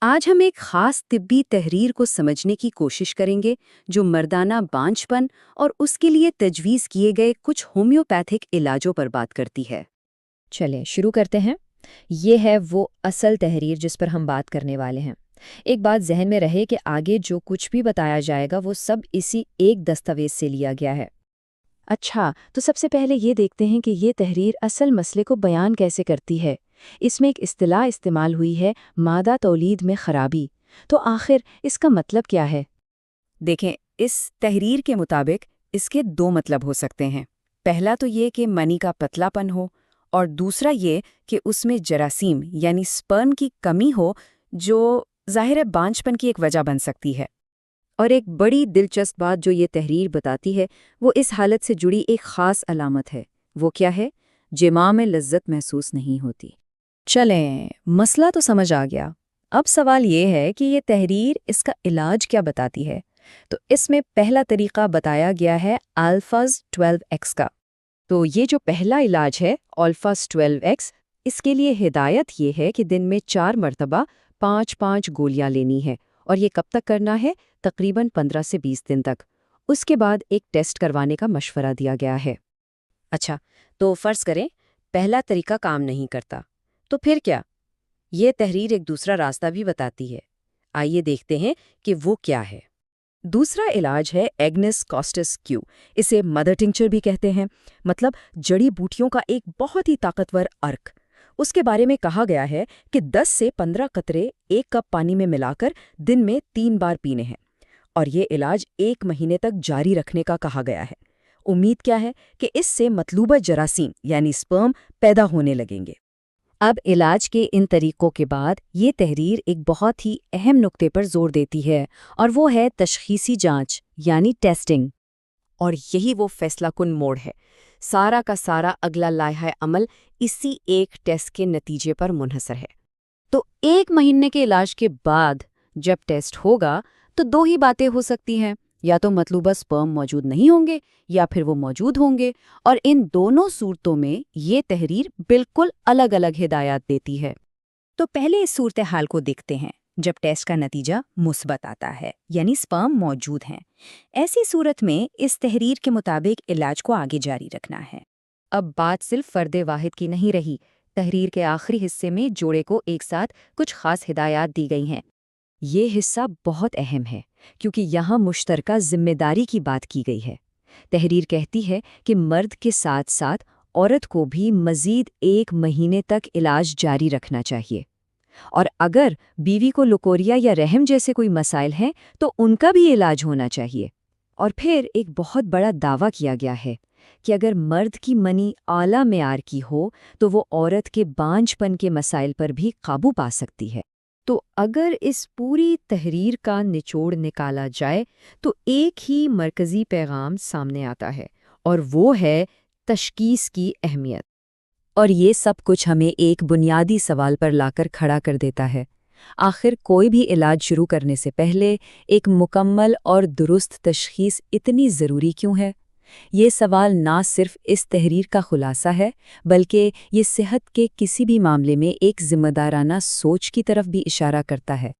آج ہم ایک خاص طبی تحریر کو سمجھنے کی کوشش کریں گے جو مردانہ بانجھپن اور اس کے لیے تجویز کیے گئے کچھ ہومیوپیتھک علاجوں پر بات کرتی ہے۔ چلیں شروع کرتے ہیں۔ یہ ہے وہ اصل تحریر جس پر ہم بات کرنے والے ہیں۔ ایک بات ذہن میں رہے کہ آگے جو کچھ بھی بتایا جائے گا وہ سب اسی ایک دستاویز سے لیا گیا ہے۔ اچھا، تو سب سے پہلے یہ دیکھتے ہیں کہ یہ تحریر اصل مسئلے کو بیان کیسے کرتی ہے۔ اس میں ایک اصطلاح استعمال ہوئی ہے، مادہ تولید میں خرابی۔ تو آخر اس کا مطلب کیا ہے؟ دیکھیں، اس تحریر کے مطابق اس کے دو مطلب ہو سکتے ہیں۔ پہلا تو یہ کہ منی کا پتلا پن ہو، اور دوسرا یہ کہ اس میں جراثیم یعنی سپرم کی کمی ہو، جو ظاہر بانجھپن کی ایک وجہ بن سکتی ہے۔ اور ایک بڑی دلچسپ بات جو یہ تحریر بتاتی ہے وہ اس حالت سے جڑی ایک خاص علامت ہے۔ وہ کیا ہے؟ جماع میں لذت محسوس نہیں ہوتی۔ چلیں، مسئلہ تو سمجھ آ گیا۔ اب سوال یہ ہے کہ یہ تحریر اس کا علاج کیا بتاتی ہے؟ تو اس میں پہلا طریقہ بتایا گیا ہے الفاز 12x کا۔ تو یہ جو پہلا علاج ہے الفاز 12x، اس کے لیے ہدایت یہ ہے کہ دن میں 4 مرتبہ 5 گولیاں لینی ہے، اور یہ کب تک کرنا ہے؟ تقریباً 15 سے 20 دن تک۔ اس کے بعد ایک ٹیسٹ کروانے کا مشورہ دیا گیا ہے۔ اچھا، تو فرض کریں پہلا طریقہ کام نہیں کرتا، تو پھر کیا؟ یہ تحریر ایک دوسرا راستہ بھی بتاتی ہے۔ آئیے دیکھتے ہیں کہ وہ کیا ہے۔ دوسرا علاج ہے ایگنس کاسٹس کیو۔ اسے مدر ٹنکچر بھی کہتے ہیں، مطلب جڑی بوٹیوں کا ایک بہت ہی طاقتور عرق۔ اس کے بارے میں کہا گیا ہے کہ 10 سے 15 قطرے 1 کپ پانی میں ملا کر دن میں 3 بار پینے ہیں، اور یہ علاج 1 مہینے تک جاری رکھنے کا کہا گیا ہے۔ امید کیا ہے کہ اس سے مطلوبہ جراثیم یعنی سپرم پیدا ہونے لگیں گے۔ اب علاج کے ان طریقوں کے بعد یہ تحریر ایک بہت ہی اہم نقطے پر زور دیتی ہے، اور وہ ہے تشخیصی جانچ یعنی ٹیسٹنگ۔ اور یہی وہ فیصلہ کن موڑ ہے۔ سارا کا سارا اگلا لائحہ عمل اسی ایک ٹیسٹ کے نتیجے پر منحصر ہے۔ تو 1 مہینے کے علاج کے بعد جب ٹیسٹ ہوگا تو 2 ہی باتیں ہو سکتی ہیں، یا تو مطلوبہ سپرم موجود نہیں ہوں گے یا پھر وہ موجود ہوں گے، اور ان دونوں صورتوں میں یہ تحریر بالکل الگ الگ ہدایات دیتی ہے۔ تو پہلے اس صورتحال کو دیکھتے ہیں جب ٹیسٹ کا نتیجہ مثبت آتا ہے، یعنی سپرم موجود ہیں۔ ایسی صورت میں اس تحریر کے مطابق علاج کو آگے جاری رکھنا ہے۔ اب بات صرف فرد واحد کی نہیں رہی۔ تحریر کے آخری حصے میں جوڑے کو ایک ساتھ کچھ خاص ہدایات دی گئی ہیں۔ یہ حصہ بہت اہم ہے کیونکہ یہاں مشترکہ ذمہ داری کی بات کی گئی ہے۔ تحریر کہتی ہے کہ مرد کے ساتھ ساتھ عورت کو بھی مزید 1 مہینے تک علاج جاری رکھنا چاہیے، اور اگر بیوی کو لوکوریا یا رحم جیسے کوئی مسائل ہیں تو ان کا بھی علاج ہونا چاہیے۔ اور پھر ایک بہت بڑا دعویٰ کیا گیا ہے کہ اگر مرد کی منی اعلیٰ معیار کی ہو تو وہ عورت کے بانجھپن کے مسائل پر بھی قابو پا سکتی ہے۔ تو اگر اس پوری تحریر کا نچوڑ نکالا جائے تو ایک ہی مرکزی پیغام سامنے آتا ہے، اور وہ ہے تشخیص کی اہمیت۔ اور یہ سب کچھ ہمیں ایک بنیادی سوال پر لا کر کھڑا کر دیتا ہے۔ آخر کوئی بھی علاج شروع کرنے سے پہلے ایک مکمل اور درست تشخیص اتنی ضروری کیوں ہے؟ یہ سوال نہ صرف اس تحریر کا خلاصہ ہے، بلکہ یہ صحت کے کسی بھی معاملے میں ایک ذمہ دارانہ سوچ کی طرف بھی اشارہ کرتا ہے۔